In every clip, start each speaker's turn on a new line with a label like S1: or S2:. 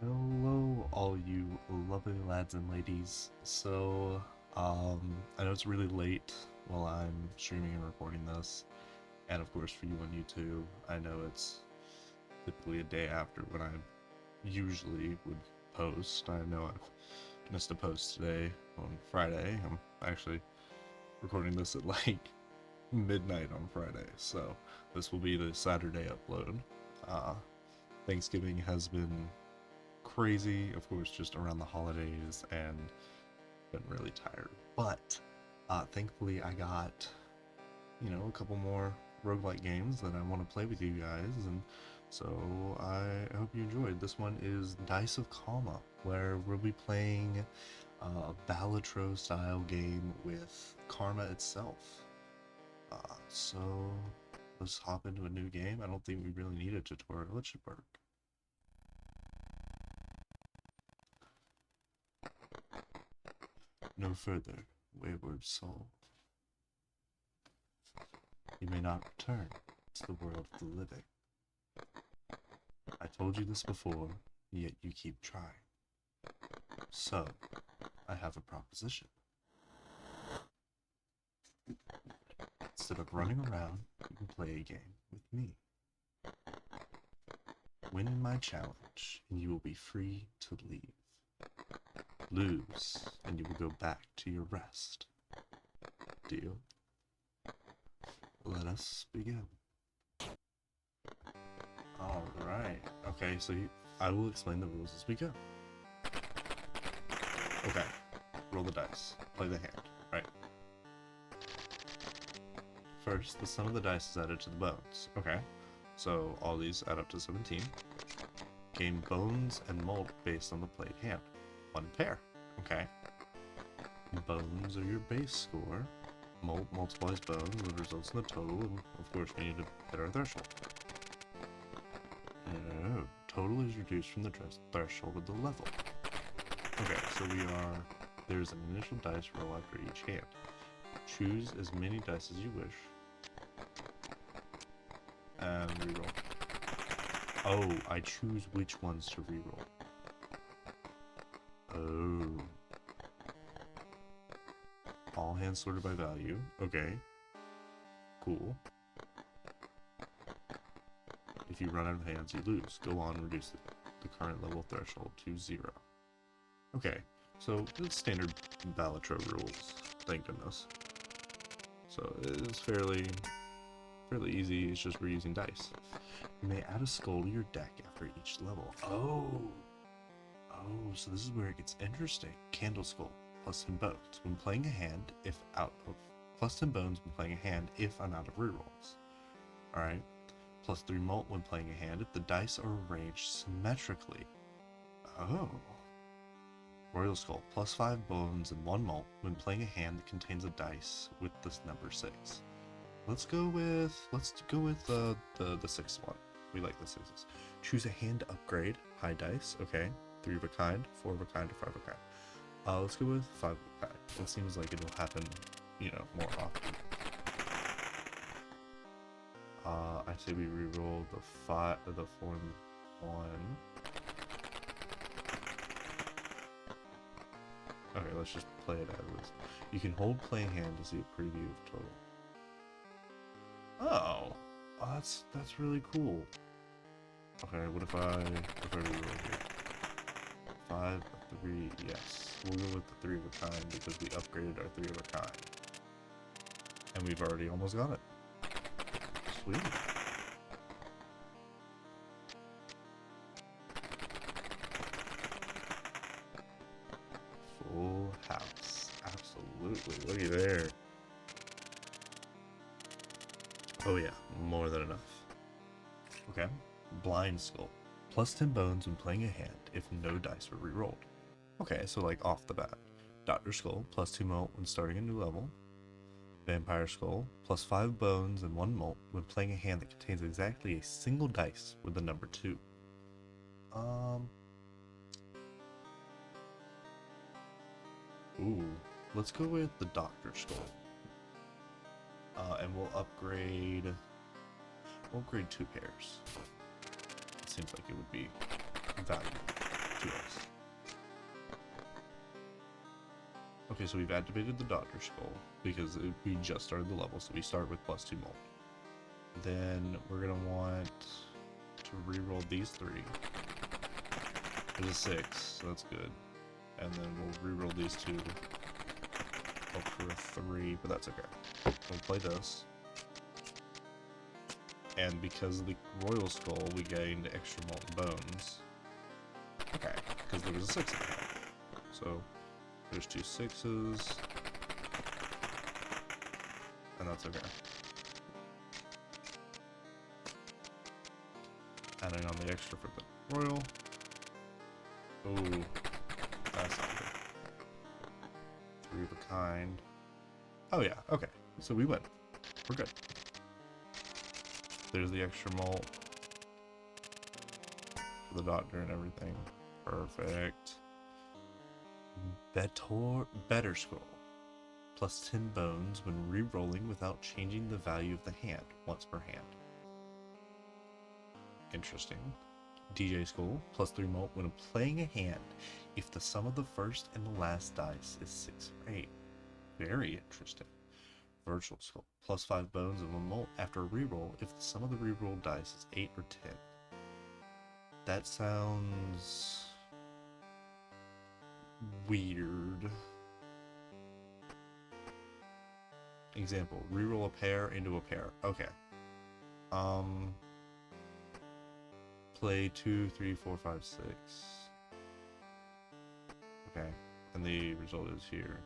S1: Hello, all you lovely lads and ladies. I know it's really late while I'm streaming and recording this, and of course for you on YouTube, I know it's typically a day after when I usually would post. I know I've missed a post today on Friday. I'm actually recording this at like midnight on Friday, so this will be the Saturday upload. Uh, Thanksgiving has been crazy, of course, just around the holidays, and been really tired. But thankfully, I got a couple more roguelike games that I want to play with you guys, and so I hope you enjoyed. This one is Dice of Kalma, where we'll be playing a Balatro style game with Karma itself. So let's hop into a new game. I don't think we really need a tutorial. It should work. No further, wayward soul. You may not return to the world of the living. I told you this before, yet you keep trying. So, I have a proposition. Instead of running around, you can play a game with me. Win my challenge, and you will be free to leave. Lose, and you will go back to your rest. Deal? Let us begin. Alright. Okay, so I will explain the rules as we go. Okay. Roll the dice. Play the hand. Right. First, the sum of the dice is added to the bones. Okay. So all these add up to 17. Gain bones and mult based on the played hand. One pair. Okay. Bones are your base score. Mult multiplies bones, which results in the total, and of course we need to hit our threshold. Total is reduced from the threshold of the level. Okay, so there's an initial dice roll after each hand. Choose as many dice as you wish. And reroll. Oh, I choose which ones to reroll. Oh. All hands sorted by value. Okay. Cool. If you run out of hands, you lose. Go on, reduce the current level threshold to 0. Okay, so it's standard Balatro rules. Thank goodness. So it's fairly easy. It's just we're using dice. You may add a skull to your deck after each level. Oh, so this is where it gets interesting. Candle skull plus 10 bones when playing a hand. Plus 10 bones when playing a hand if I'm out of rerolls. All right. Plus 3 mult when playing a hand if the dice are arranged symmetrically. Oh. Royal Skull, plus 5 bones and 1 mult when playing a hand that contains a dice with this number 6. Let's go with the 6th one. We like the 6s. Choose a hand to upgrade. High dice, okay. 3 of a kind, 4 of a kind, or 5 of a kind. Let's go with 5 of a kind. It seems like it'll happen, more often. I say we reroll the 4 and 1. Okay, let's just play it as is. You can hold play hand to see a preview of total. Oh, that's really cool. Okay, what if I reroll here? 5, 3, yes. We'll go with the 3 of a kind because we upgraded our 3 of a kind. And we've already almost got it. Sweet. Full house. Absolutely. Looky there. Oh yeah, more than enough. Okay. Blind skull. Plus 10 bones when playing a hand if no dice were rerolled. Okay, so like off the bat. Doctor skull, plus 2 mult when starting a new level. Vampire skull, plus 5 bones and 1 mult when playing a hand that contains exactly a single dice with the number 2. Ooh, let's go with the Doctor skull. And we'll upgrade 2 pairs. It seems like it would be valuable. 2x. Okay, so we've activated the Doctor Skull because we just started the level, so we start with +2 molt. Then we're gonna want to re-roll these 3. There's a 6, so that's good. And then we'll re-roll these 2. Up for a 3, but that's okay. We'll play this. And because of the Royal Skull, we gained extra molten bones. Okay, because there was a 6 in there. So there's 2 6s. And that's okay. Adding on the extra for the Royal. Ooh, that's not good. 3 of a kind. Oh yeah, okay. So we win. We're good. There's the extra malt for the Doctor and everything. Perfect. Better Scroll. Plus 10 bones when re-rolling without changing the value of the hand, once per hand. Interesting. DJ Skull. Plus 3 malt when playing a hand if the sum of the first and the last dice is 6 or 8. Very interesting. Virtual Skull. Plus 5 bones of a molt after a reroll if the sum of the reroll dice is 8 or 10. That sounds weird. Example, reroll a pair into a pair. Okay. Play 2, 3, 4, 5, 6. Okay. And the result is here.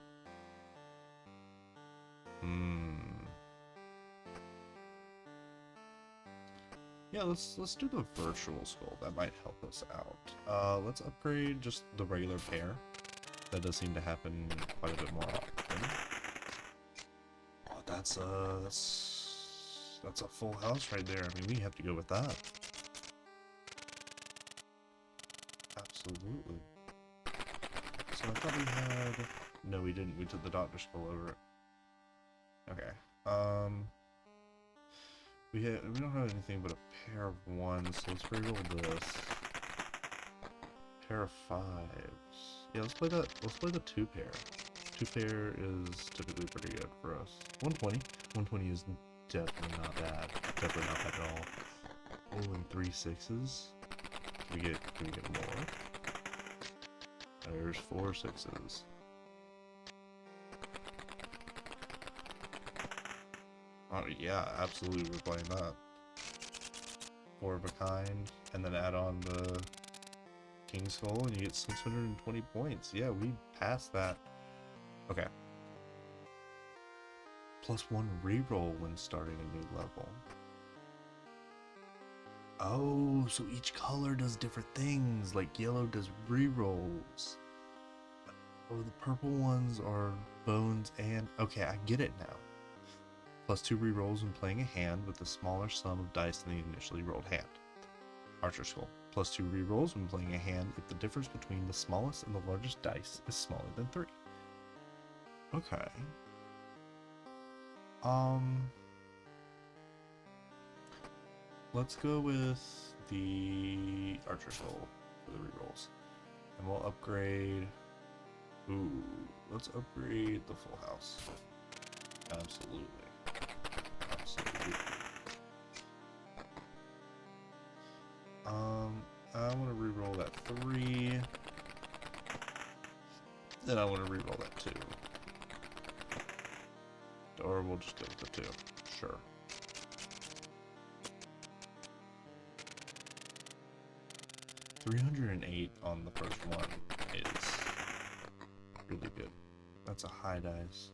S1: Yeah, let's do the virtual skull. That might help us out. Let's upgrade just the regular pair. That does seem to happen quite a bit more often. Oh, that's a full house right there. I mean, we have to go with that. Absolutely. So I thought we had... No, we didn't. We took the Doctor Skull over it. Okay. We don't have anything but a pair of 1s, so let's reroll this. Pair of 5s. Yeah, let's play that. Let's play the 2 pair. 2 pair is typically pretty good for us. 120. 120 is definitely not bad. Definitely not bad at all. Oh, and 3 6s. Can we get more? There's 4 6s. Oh yeah, absolutely, we're playing that. 4 of a kind, and then add on the King Skull, and you get 620 points. Yeah, we passed that. Okay. Plus 1 reroll when starting a new level. Oh, so each color does different things. Like yellow does rerolls. Oh, the purple ones are bones and... Okay, I get it now. Plus 2 rerolls when playing a hand with the smaller sum of dice than the initially rolled hand. Archer Skull. Plus 2 rerolls when playing a hand if the difference between the smallest and the largest dice is smaller than 3. Okay. Let's go with the Archer Skull for the rerolls. And we'll upgrade... Ooh, let's upgrade the full house. Absolutely. Absolutely. I want to reroll that 3. Then I want to reroll that 2. Or we'll just go with the 2. Sure. $308 on the first one is really good. That's a high dice.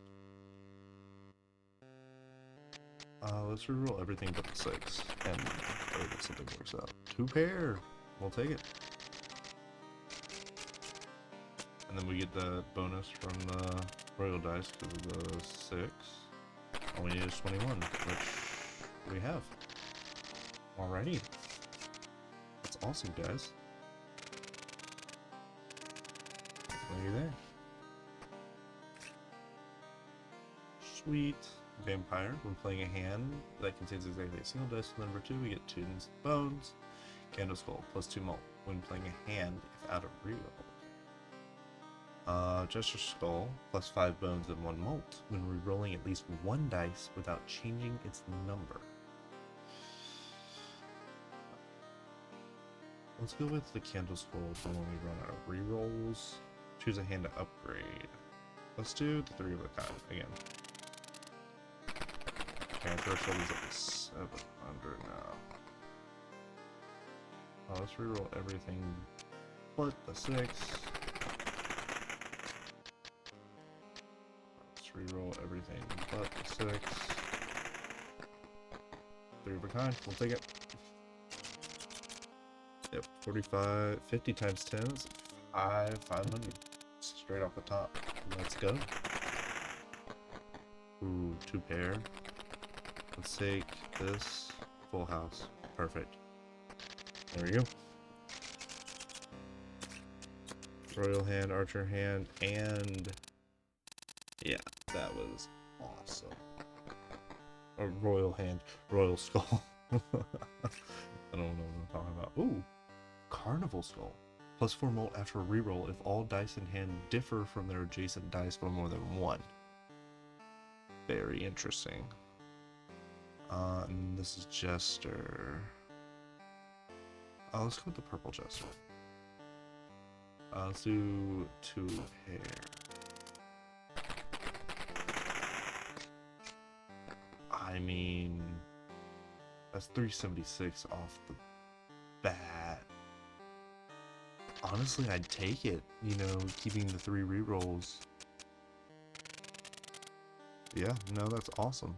S1: Let's reroll everything but the 6 and hope that something works out. 2 pair! We'll take it. And then we get the bonus from the royal dice because of the 6. All we need is 21, which we have. Alrighty. That's awesome, guys. Look at there. Sweet. Vampire. When playing a hand that contains exactly a single dice from number 2, we get 2 bones. Candle Skull. Plus 2 malt. when playing a hand if out of reroll. Gesture Skull, plus 5 bones and 1 molt when rerolling at least 1 dice without changing its number. Let's go with the Candle Skull for when we run out of rerolls. Choose a hand to upgrade. Let's do the 3 of a kind again. Okay, threshold is up to 700 now. Let's reroll everything but the 6. Let's reroll everything but the 6. 3 of a kind, we'll take it. Yep, 45, 50 times 10 is 500. Straight off the top. Let's go. Ooh, 2 pair. Let's take this. Full house. Perfect. There we go. Royal hand, archer hand, and yeah, that was awesome. A royal hand, royal skull. I don't know what I'm talking about. Ooh, carnival skull. Plus 4 molt after a reroll if all dice in hand differ from their adjacent dice by more than 1. Very interesting. And this is Jester. Let's go with the purple Jester. Let's do 2 pair. I mean, that's 376 off the bat. Honestly, I'd take it, you know, keeping the 3 rerolls. Yeah, no, that's awesome.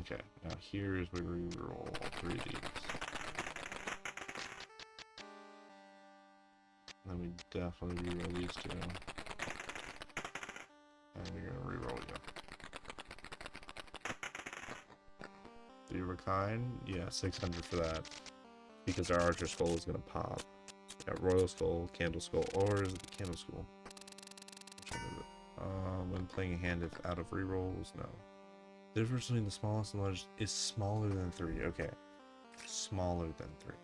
S1: Okay, now here is where we reroll all 3 of these. Then we definitely reroll these 2. And we're gonna reroll again. 3 of a kind, yeah, 600 for that. Because our archer skull is gonna pop. Got royal skull, candle skull, or is it the candle skull? Which one is it? When playing a hand if out of rerolls, no. The difference between the smallest and largest is smaller than 3. Okay. Smaller than 3.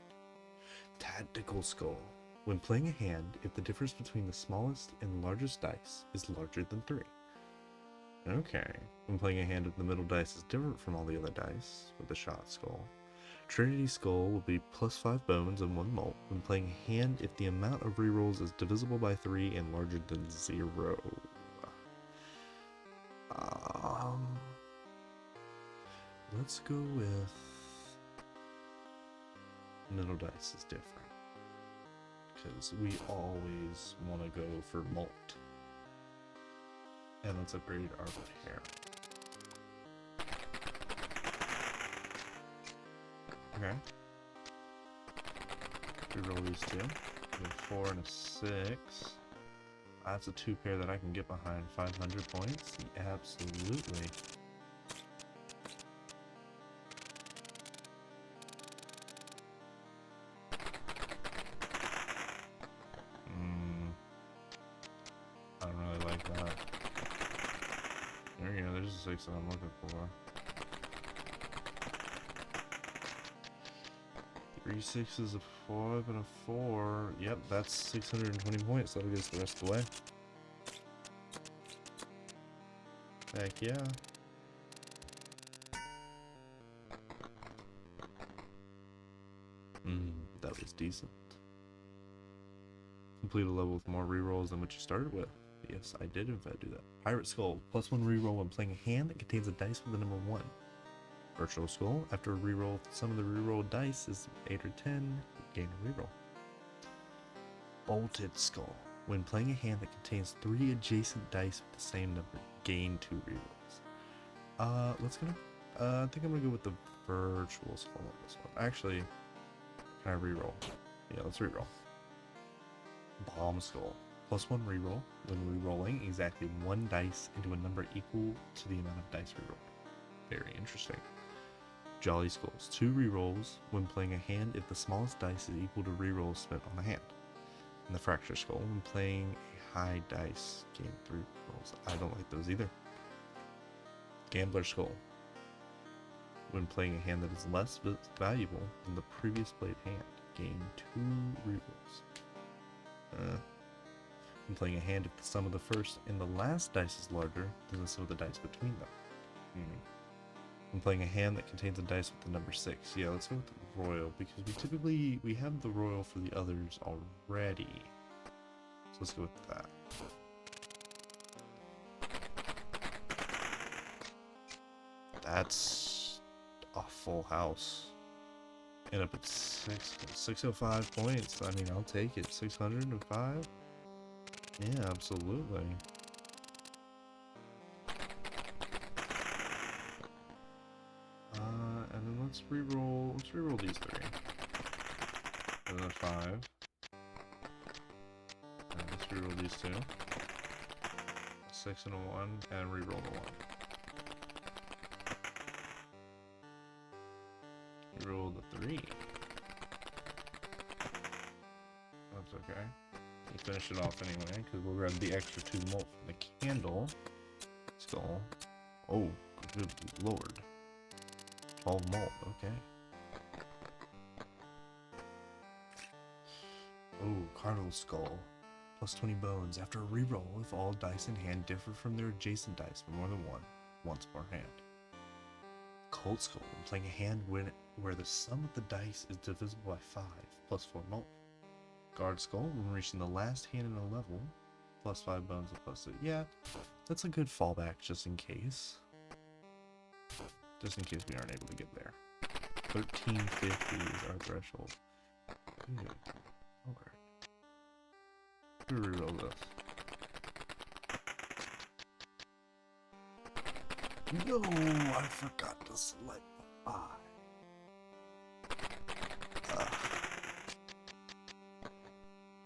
S1: Tactical skull. When playing a hand, if the difference between the smallest and largest dice is larger than 3. Okay. When playing a hand if the middle dice is different from all the other dice, with the shot skull. Trinity skull will be plus 5 bones and 1 molt when playing a hand if the amount of rerolls is divisible by 3 and larger than 0. Let's go with middle dice is different because we always want to go for molt. And let's upgrade our pair. Okay. Reroll these 2. A 4 and a 6. That's a 2 pair that I can get behind. 500 points? Absolutely. I don't really like that. There you go, there's a 6 that I'm looking for. 3 6s, a 5, and a 4. Yep, that's 620 points. That'll get us the rest of the way. Heck yeah. That was decent. Complete a level with more rerolls than what you started with. Yes, I did in fact do that. Pirate Skull, plus 1 reroll when playing a hand that contains a dice with the number 1. Virtual Skull, after a reroll, some of the rerolled dice is 8 or 10, gain a reroll. Bolted Skull, when playing a hand that contains 3 adjacent dice with the same number, gain 2 rerolls. I think I'm gonna go with the Virtual Skull on this one. Actually, can I reroll? Yeah, let's reroll. Bomb Skull, plus 1 reroll when rerolling exactly 1 dice into a number equal to the amount of dice rerolled. Very interesting. Jolly Skulls, 2 rerolls when playing a hand if the smallest dice is equal to rerolls spent on the hand. And the Fracture Skull, when playing a high dice, gain 3 rerolls. I don't like those either. Gambler Skull, When playing a hand that is less valuable than the previous played hand, gain 2 rerolls. When playing a hand, if the sum of the first and the last dice is larger than the sum of the dice between them. When playing a hand that contains a dice with the number 6. Yeah, let's go with the royal, because we have the royal for the others already. So let's go with that. That's a full house. End up at 605 points. I mean, I'll take it. 605? Yeah, absolutely. And then let's reroll these 3. And then 5. And let's reroll these 2. 6 and a 1, and reroll the 1. Reroll the 3. That's okay. We'll finish it off anyway, because we'll grab the extra 2 malt from the candle skull. Oh, good lord. 12 malt, okay. Oh, cardinal skull. Plus 20 bones. After a reroll, if all dice in hand differ from their adjacent dice by more than once per hand. Cold skull. When playing a hand where the sum of the dice is divisible by 5, plus 4 malt. Guard skull. When reaching the last hand in a level, plus 5 bones and plus 6. Yeah, that's a good fallback just in case. Just in case we aren't able to get there. 1350 is our threshold. Good lord. Reroll this. No, I forgot to select the 5.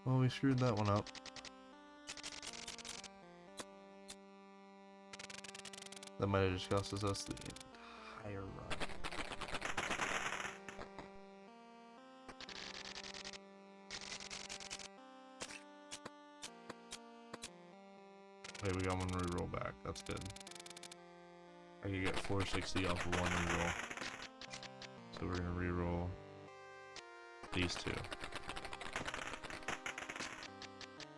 S1: Well, we screwed that one up. That might have just cost us the entire run. Hey, we got one reroll back. That's good. I could get 460 off of one reroll. So we're gonna reroll these 2.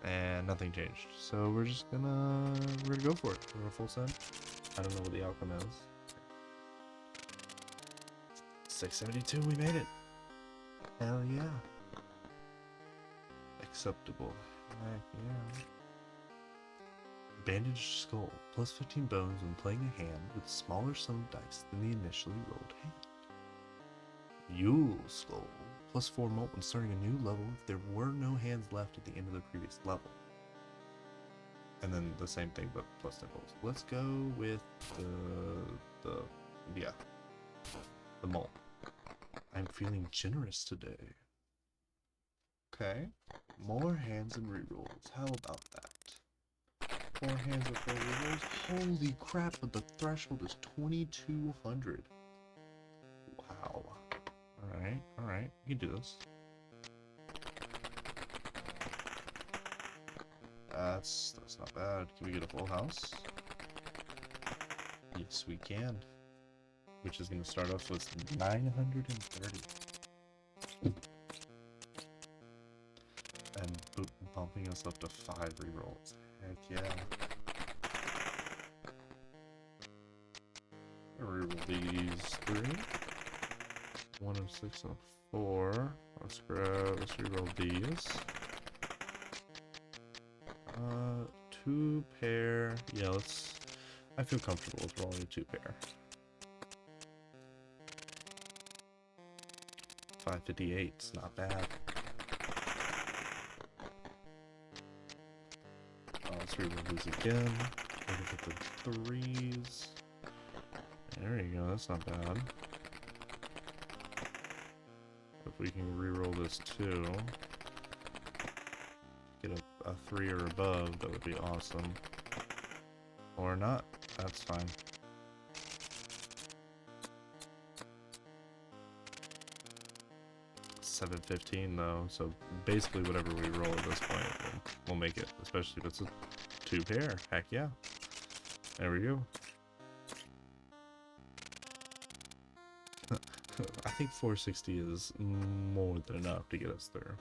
S1: And nothing changed. So we're gonna go for it. We're a full send. I don't know what the outcome is. 672, we made it. Hell yeah. Acceptable. Heck yeah. Bandaged skull. Plus 15 bones when playing a hand with a smaller sum of dice than the initially rolled hand. Yule skull. Plus 4 malt when starting a new level if there were no hands left at the end of the previous level. And then the same thing but plus 10 bolts. Let's go with the malt. I'm feeling generous today. Okay. More hands and rerolls. How about that? 4 hands and 4 rerolls. Holy crap, but the threshold is 2200. Wow. Alright, we can do this. That's not bad. Can we get a full house? Yes, we can. Which is going to start off with 930. And bumping us up to 5 rerolls. Heck yeah. Reroll these 3. 1 of 6 and 4. Let's reroll these. 2 pair. Yeah, I feel comfortable with rolling a 2 pair. 558, it's not bad. Let's reroll these again. Look at the 3s. There you go, that's not bad. If we can reroll this too, get a 3 or above, that would be awesome. Or not, that's fine. $715 though, so basically whatever we roll at this point, we'll make it, especially if it's a 2 pair. Heck yeah. There we go. I think 460 is more than enough to get us through.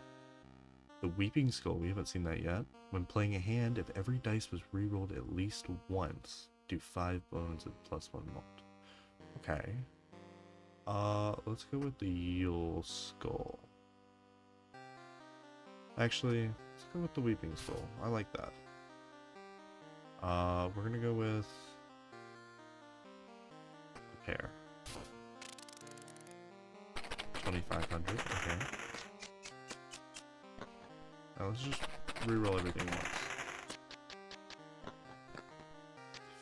S1: The Weeping Skull, we haven't seen that yet. When playing a hand, if every dice was re-rolled at least once, do 5 bones and +1 malt. Okay. Let's go with the Yule Skull. Actually, let's go with the Weeping Skull. I like that. We're gonna go with the pair. 2,500, okay. Now let's just reroll everything once.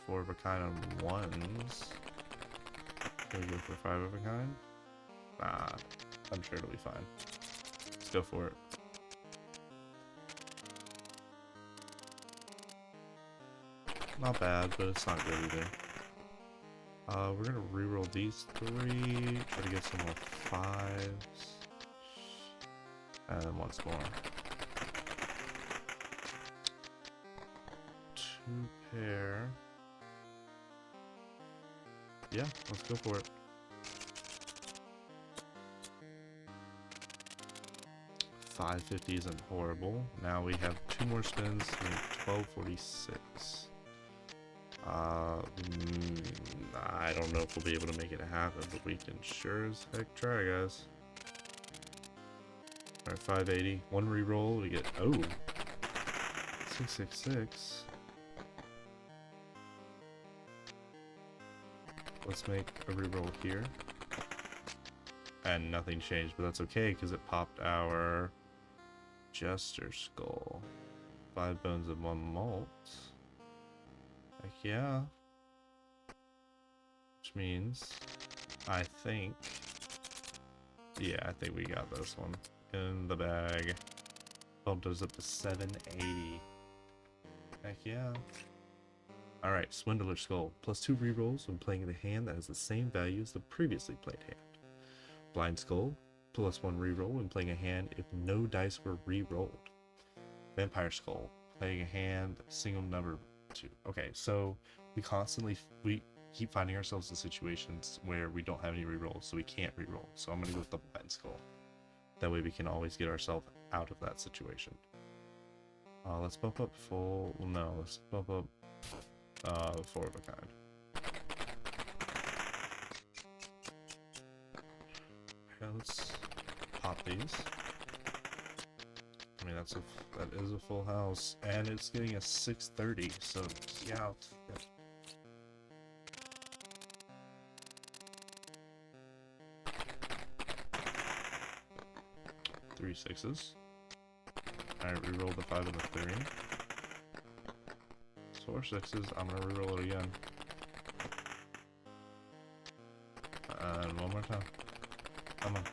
S1: 4 of a kind on ones. Can we go for 5 of a kind? Nah, I'm sure it'll be fine. Let's go for it. Not bad, but it's not good either. We're gonna reroll these 3, try to get some more 5s. And then once more. 2 pair. Yeah, let's go for it. 550 isn't horrible. Now we have 2 more spins to make 1246. I don't know if we'll be able to make it happen, but we can sure as heck try, guys. Alright, 580. 1 reroll, we get, oh, 666. Let's make a reroll here. And nothing changed, but that's okay, because it popped our Jester Skull. 5 bones and 1 malt. Heck yeah. Which means, I think, yeah, I think we got this one in the bag. Bumped us up to 780. Heck yeah. Alright, Swindler Skull. +2 rerolls when playing the hand that has the same value as the previously played hand. Blind Skull. +1 reroll when playing a hand if no dice were re-rolled. Vampire Skull. Playing a hand, single number 2. Okay, so we keep finding ourselves in situations where we don't have any rerolls, so we can't reroll. So I'm gonna go with the Blind Skull. That way we can always get ourselves out of that situation. Let's bump up full. No, let's bump up 4 of a kind. Okay, let's pop these. I mean, that is a full house, and it's getting a 630. So yeah. 3 6s. Alright, reroll the 5 and the 3. 4 6s. I'm gonna reroll it again. And one more time. Come on.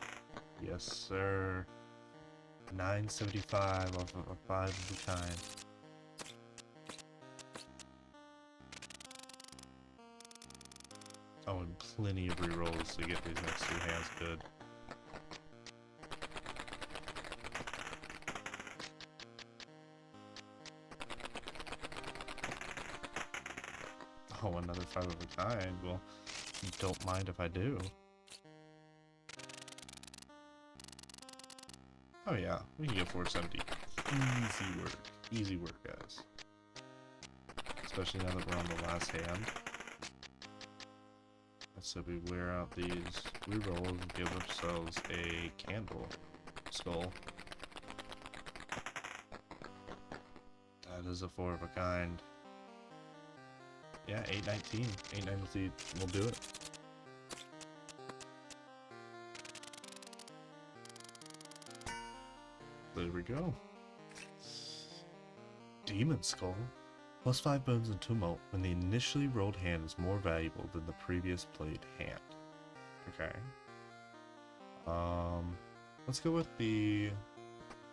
S1: Yes, sir. 975 off of a 5 of a kind. Oh, and plenty of rerolls to get these next 2 hands good. Oh, another 5 of a kind. Well, don't mind if I do. Oh yeah, we can get 470. Easy work. Easy work, guys. Especially now that we're on the last hand. So we wear out these rerolls and give ourselves a candle skull. That is a 4 of a kind. Yeah, 819. 819 will do it. There we go. Demon Skull. +5 bones and 2 malt when the initially rolled hand is more valuable than the previous played hand. Okay. Let's go with the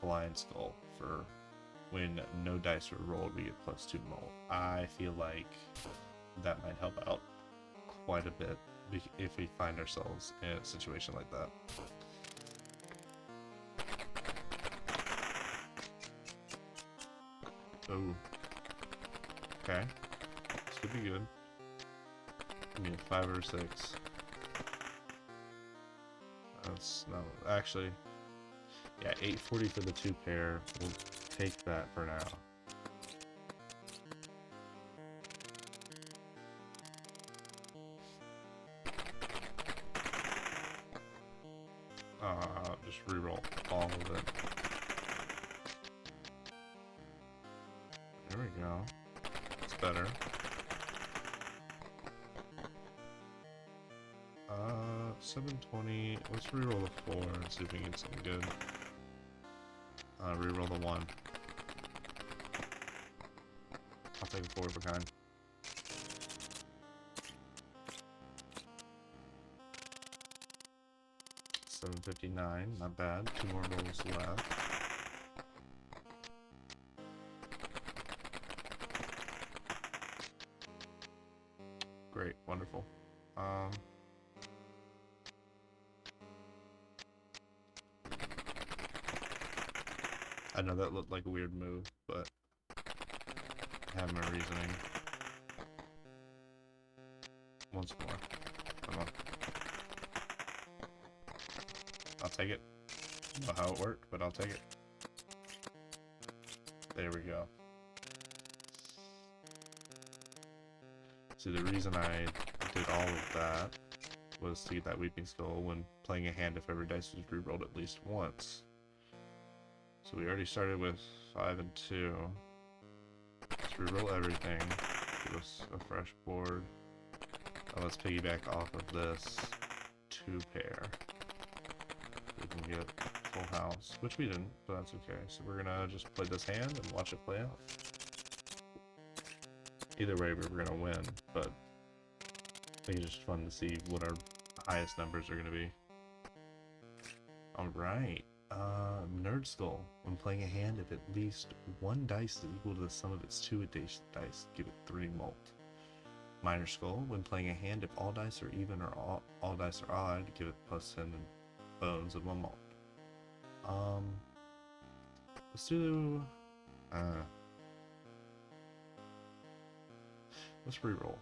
S1: Blind Skull for when no dice are rolled, we get +2 malt. I feel like that might help out quite a bit if we find ourselves in a situation like that. Oh. Okay. This could be good. Give me a 5 or 6. That's no, actually, yeah, 840 for the 2 pair. We'll take that for now. Just reroll all of it. There we go. It's better. 720. Let's reroll the 4 and see if we can get something good. Reroll the 1. I'll take a 4 of a kind. $7.59, not bad. 2 more rolls left. Great, wonderful. I know that looked like a weird move, but I have my reasoning. Once more. Come on. I'll take it. I don't know how it worked, but I'll take it. There we go. See, the reason I did all of that was to get that Weeping Skull when playing a hand if every dice was rerolled at least once. So we already started with 5 and 2. Let's reroll everything. Give us a fresh board. Now let's piggyback off of this 2 pair. We can get full house, which we didn't, but that's okay. So we're gonna just play this hand and watch it play out. Either way, we're gonna win, but I think it's just fun to see what our highest numbers are gonna be. Alright. Nerd Skull. When playing a hand, if at least 1 dice is equal to the sum of its 2 dice, give it 3 mult. Minor Skull. When playing a hand, if all dice are even or all dice are odd, give it plus 10 bones and 1 mult. Let's do... let's reroll.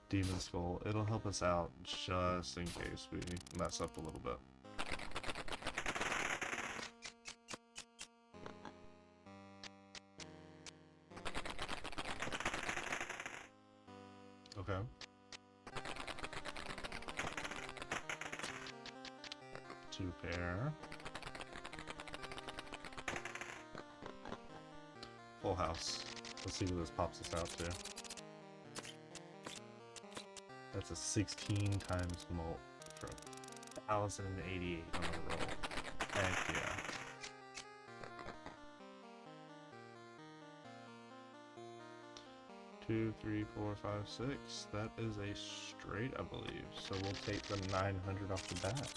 S1: Demon Skull. It'll help us out just in case we mess up a little bit. Okay. Two pair. Full house. Let's see what this pops us out to. That's a 16 times mult from 1,088 on the roll. Heck yeah. Two, three, four, five, six. That is a straight, I believe. So we'll take the 900 off the bat.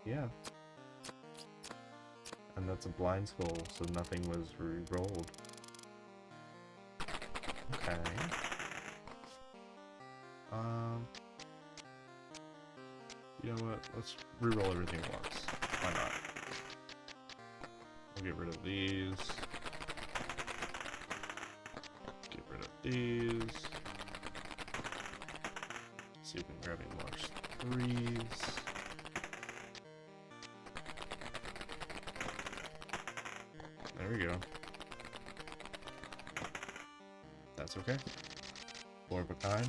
S1: Yeah. And that's a blind skull, so nothing was re-rolled. Okay. You know what? Let's re-roll everything once. Why not? We'll get rid of these. Get rid of these. See if we can grab any more threes. There we go. That's okay. 4 of a kind.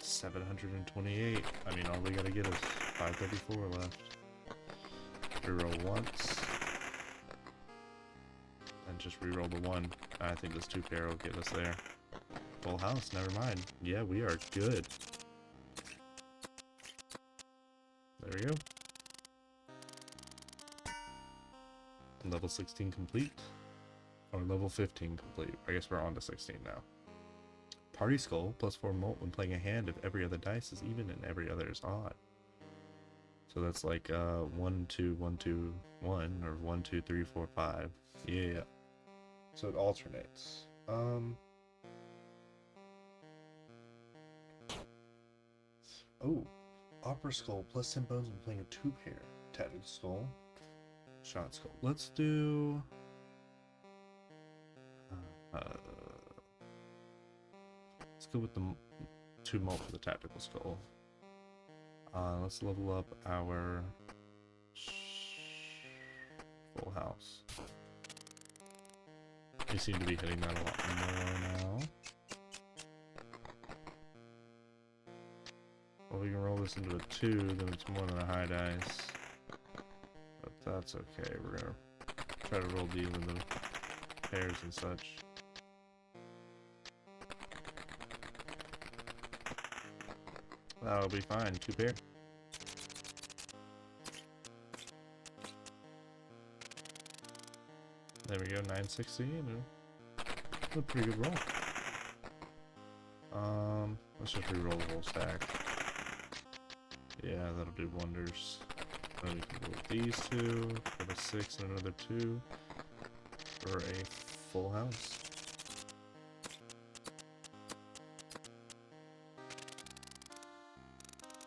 S1: $728. I mean, all we gotta get is 534 left. Reroll once. And just reroll the 1. I think this 2 pair will get us there. Full house, never mind. Yeah, we are good. There we go. Level 16 complete. Or level 15 complete. I guess we're on to 16 now. Party Skull, +4 mult when playing a hand if every other dice is even and every other is odd. So that's like 1, 2, 1, 2, 1, or 1, 2, 3, 4, 5. Yeah. So it alternates. Oh, Opera Skull plus 10 bones when playing a 2-pair. Tactical Skull. Shot Skull. Let's do... let's go with the 2 mult for the Tactical Skull. Let's level up our full house. We seem to be hitting that a lot more now. Well, we can roll this into a 2, then it's more than a high dice. But that's okay. We're gonna try to roll these into pairs and such. That'll be fine. 2 pair. There we go. 960. That's a pretty good roll. Let's just re-roll the whole stack. Yeah, that'll do wonders. Then we can go with these 2, get a 6 and another 2 for a full house.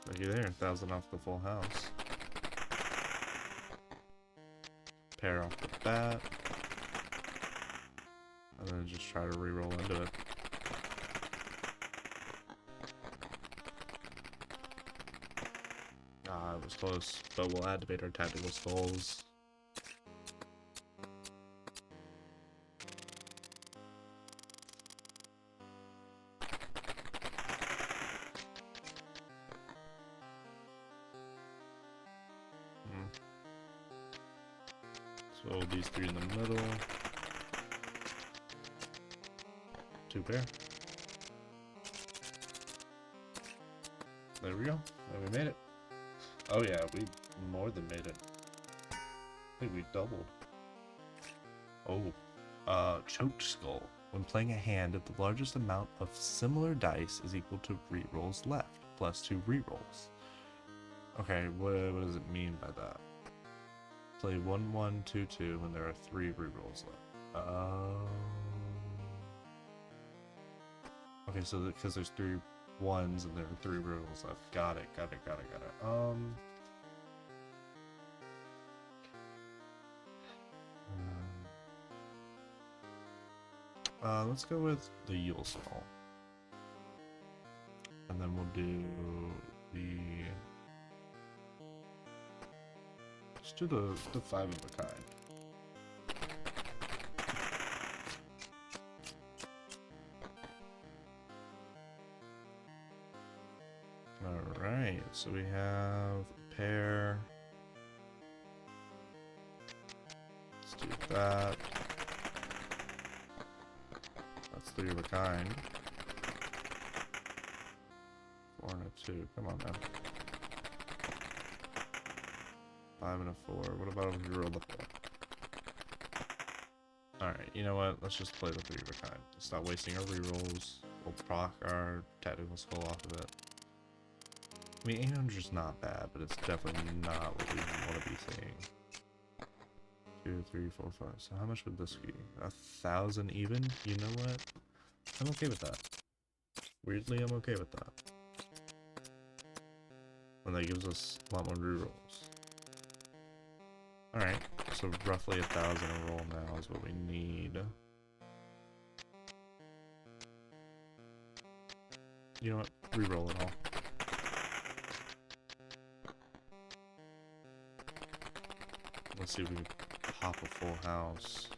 S1: Looky there, 1,000 off the full house. Pair off the bat. And then just try to re-roll into it. Ah, it was close, but we'll activate our Tactical Skulls. So these 3 in the middle. 2 pair. There we go. And we made it. Oh yeah, we more than made it. I think we doubled. Oh, Choked Skull. When playing a hand, if the largest amount of similar dice is equal to rerolls left, plus 2 rerolls. Okay, what does it mean by that? Play 1, 1, 2, 2 when there are 3 rerolls left. Okay, so because there's 3 1s and there are 3 rerolls left. Got it. Let's go with the Yule Skull. And then we'll do the... Let's do the 5 of a kind. Alright, so we have a pair. Let's do that. That's 3 of a kind. 4 and a 2. Come on, man. 5 and a 4. What about if we roll the 4? Alright, you know what? Let's just play the 3 of a kind. Stop wasting our rerolls. We'll proc our Tactical Skull off of it. I mean, 800's not bad, but it's definitely not what we want to be seeing. 2, 3, 4, 5. So how much would this be? 1,000 even? You know what? I'm okay with that. Weirdly, I'm okay with that. And that gives us a lot more rerolls. Alright, so roughly 1,000 a roll now is what we need. You know what? Reroll it all. Let's see if we can pop a full house.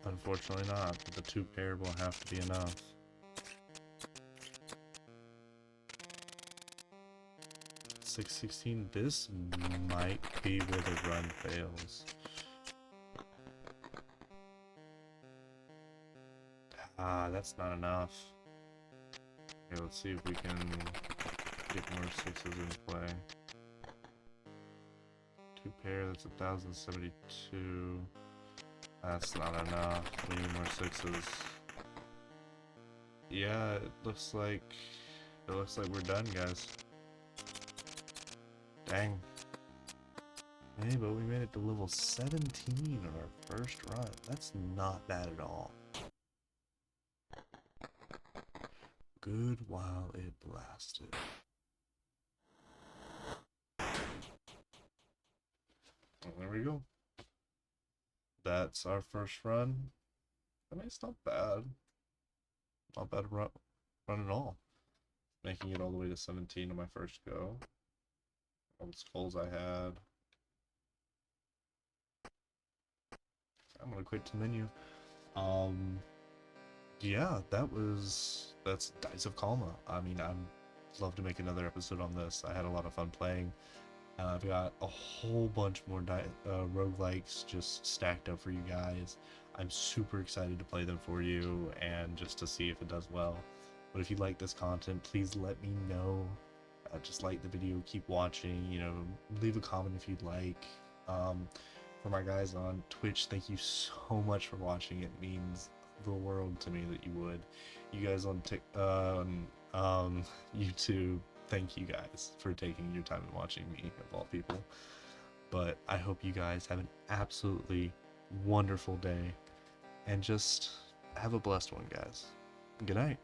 S1: Unfortunately not, but the 2 pair will have to be enough. $6.16. This might be where the run fails. Ah, that's not enough. Okay, let's see if we can get more 6s in play. 2 pair, that's 1,072. That's not enough. We need more 6s. Yeah, it looks like we're done, guys. Dang. Hey, but we made it to level 17 on our first run. That's not bad at all. Good while it lasted. Well, there we go. That's our first run. I mean, it's not bad. Not bad run at all. Making it all the way to 17 on my first go. All the skulls I had. I'm gonna quit the menu. Yeah, that's Dice of Kalma. I mean, I'd love to make another episode on this. I had a lot of fun playing. And I've got a whole bunch more roguelikes just stacked up for you guys. I'm super excited to play them for you and just to see if it does well. But if you like this content, please let me know. Just like the video, keep watching, you know, leave a comment if you'd like. For my guys on Twitch, thank you so much for watching. It means the world to me that you would. You guys on YouTube, thank you guys for taking your time and watching me, of all people. But I hope you guys have an absolutely wonderful day and just have a blessed one, guys. Good night.